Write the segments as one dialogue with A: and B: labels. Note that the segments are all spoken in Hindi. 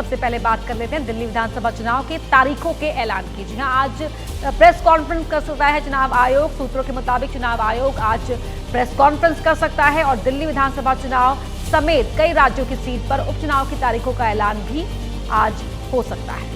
A: सबसे पहले बात कर लेते हैं दिल्ली विधानसभा चुनाव के तारीखों के ऐलान की। जी हां, आज प्रेस कॉन्फ्रेंस कर सकता है चुनाव आयोग। सूत्रों के मुताबिक चुनाव आयोग आज प्रेस कॉन्फ्रेंस कर सकता है और दिल्ली विधानसभा चुनाव समेत कई राज्यों की सीट पर उपचुनाव की तारीखों का ऐलान भी आज हो सकता है।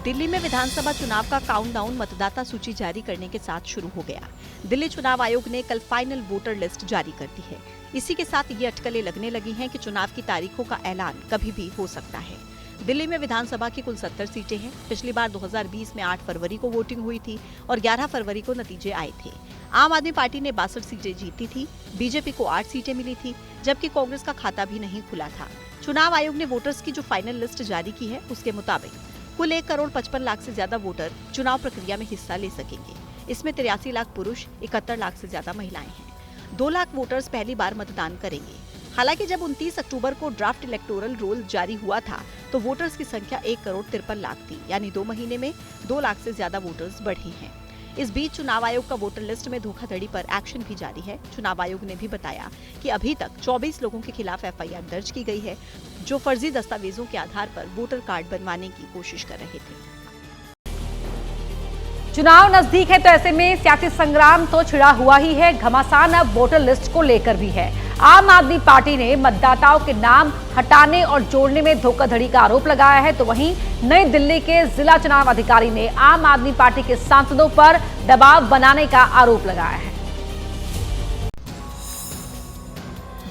B: दिल्ली में विधानसभा चुनाव का काउंटडाउन मतदाता सूची जारी करने के साथ शुरू हो गया। दिल्ली चुनाव आयोग ने कल फाइनल वोटर लिस्ट जारी कर दी है। इसी के साथ ये अटकलें लगने लगी हैं कि चुनाव की तारीखों का ऐलान कभी भी हो सकता है। दिल्ली में विधानसभा की कुल 70 सीटें हैं। पिछली बार 2020 में 8 फरवरी को वोटिंग हुई थी और 11 फरवरी को नतीजे आए थे। आम आदमी पार्टी ने 62 सीटें जीती थी, बीजेपी को 8 सीटें मिली थी, जबकि कांग्रेस का खाता भी नहीं खुला था। चुनाव आयोग ने वोटर्स की जो फाइनल लिस्ट जारी की है उसके मुताबिक कुल 1 करोड़ 55 लाख से ज्यादा वोटर चुनाव प्रक्रिया में हिस्सा ले सकेंगे। इसमें 83 लाख पुरुष, 71 लाख से ज्यादा महिलाएं हैं। 2 लाख वोटर्स पहली बार मतदान करेंगे। हालांकि जब 29 अक्टूबर को ड्राफ्ट इलेक्टोरल रोल जारी हुआ था तो वोटर्स की संख्या 1 करोड़ 53 लाख थी, यानी 2 महीने में 2 लाख से ज्यादा वोटर्स बढ़े हैं। इस बीच चुनाव आयोग का वोटर लिस्ट में धोखाधड़ी पर एक्शन भी जारी है। चुनाव आयोग ने भी बताया कि अभी तक 24 लोगों के खिलाफ एफआईआर दर्ज की गई है, जो फर्जी दस्तावेजों के आधार पर वोटर कार्ड बनवाने की कोशिश कर रहे थे।
A: चुनाव नजदीक है तो ऐसे में सियासी संग्राम तो छिड़ा हुआ ही है। घमासान अब वोटर लिस्ट को लेकर भी है। आम आदमी पार्टी ने मतदाताओं के नाम हटाने और जोड़ने में धोखाधड़ी का आरोप लगाया है, तो वहीं नई दिल्ली के जिला चुनाव अधिकारी ने आम आदमी पार्टी के सांसदों पर दबाव बनाने का आरोप लगाया है।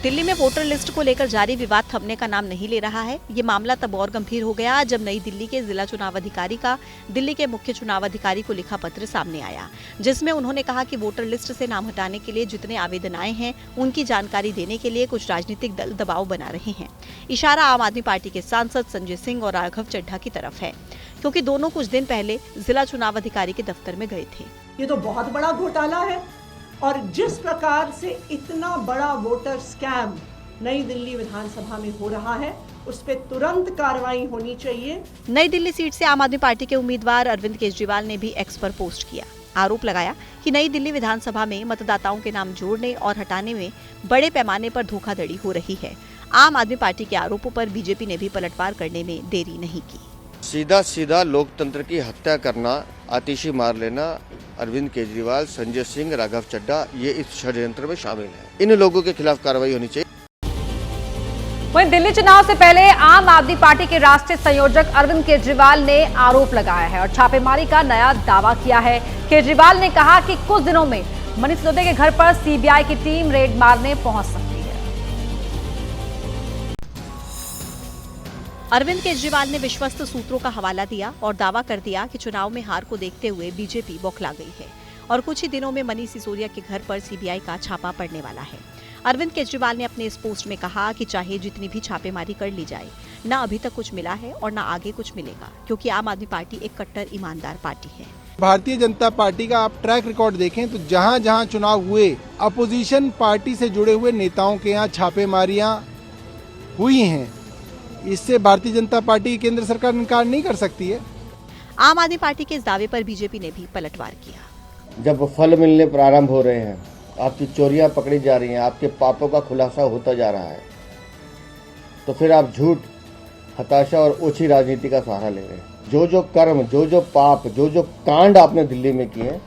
B: दिल्ली में वोटर लिस्ट को लेकर जारी विवाद थमने का नाम नहीं ले रहा है। ये मामला तब और गंभीर हो गया जब नई दिल्ली के जिला चुनाव अधिकारी का दिल्ली के मुख्य चुनाव अधिकारी को लिखा पत्र सामने आया, जिसमें उन्होंने कहा कि वोटर लिस्ट से नाम हटाने के लिए जितने आवेदन आए हैं उनकी जानकारी देने के लिए कुछ राजनीतिक दल दबाव बना रहे हैं। इशारा आम आदमी पार्टी के सांसद संजय सिंह और राघव चड्ढा की तरफ है, क्योंकि दोनों कुछ दिन पहले जिला चुनाव अधिकारी के दफ्तर में गए थे।
C: ये तो बहुत बड़ा घोटाला है और जिस प्रकार से इतना बड़ा वोटर स्कैम नई दिल्ली विधानसभा में हो रहा है उस पर तुरंत कार्रवाई होनी चाहिए।
B: नई दिल्ली सीट से आम आदमी पार्टी के उम्मीदवार अरविंद केजरीवाल ने भी एक्स पर पोस्ट किया। आरोप लगाया कि नई दिल्ली विधानसभा में मतदाताओं के नाम जोड़ने और हटाने में बड़े पैमाने पर धोखाधड़ी हो रही है। आम आदमी पार्टी के आरोपों पर बीजेपी ने भी पलटवार करने में देरी नहीं की।
D: सीधा सीधा लोकतंत्र की हत्या करना, आतिशी मार लेना, अरविंद केजरीवाल, संजय सिंह, राघव चड्ढा ये इस षड्यंत्र में शामिल है। इन लोगों के खिलाफ कार्रवाई होनी चाहिए।
A: वहीं दिल्ली चुनाव से पहले आम आदमी पार्टी के राष्ट्रीय संयोजक अरविंद केजरीवाल ने आरोप लगाया है और छापेमारी का नया दावा किया है। केजरीवाल ने कहा कि कुछ दिनों में मनीष सिसोदिया के घर पर सीबीआई की टीम रेड मारने पहुंच सकती है।
B: अरविंद केजरीवाल ने विश्वस्त सूत्रों का हवाला दिया और दावा कर दिया कि चुनाव में हार को देखते हुए बीजेपी बौखला गई है और कुछ ही दिनों में मनीष सिसोदिया के घर पर सीबीआई का छापा पड़ने वाला है। अरविंद केजरीवाल ने अपने इस पोस्ट में कहा कि चाहे जितनी भी छापेमारी कर ली जाए, न अभी तक कुछ मिला है और न आगे कुछ मिलेगा, क्योंकि आम आदमी पार्टी एक कट्टर ईमानदार पार्टी है।
E: भारतीय जनता पार्टी का आप ट्रैक रिकॉर्ड देखें तो जहां जहां चुनाव हुए, अपोजिशन पार्टी से जुड़े हुए नेताओं के यहाँ छापेमारियां हुई हैं। इससे भारतीय जनता पार्टी केंद्र सरकार इनकार नहीं कर सकती है।
B: आम आदमी पार्टी के इस दावे पर बीजेपी ने भी पलटवार किया।
D: जब फल मिलने प्रारंभ हो रहे हैं, आपकी चोरियां पकड़ी जा रही हैं, आपके पापों का खुलासा होता जा रहा है, तो फिर आप झूठ, हताशा और ओछी राजनीति का सहारा ले रहे हैं। जो जो कर्म, जो जो पाप, जो जो कांड आपने दिल्ली में किए हैं,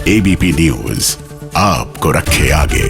F: एबीपी न्यूज आपको रखे आगे।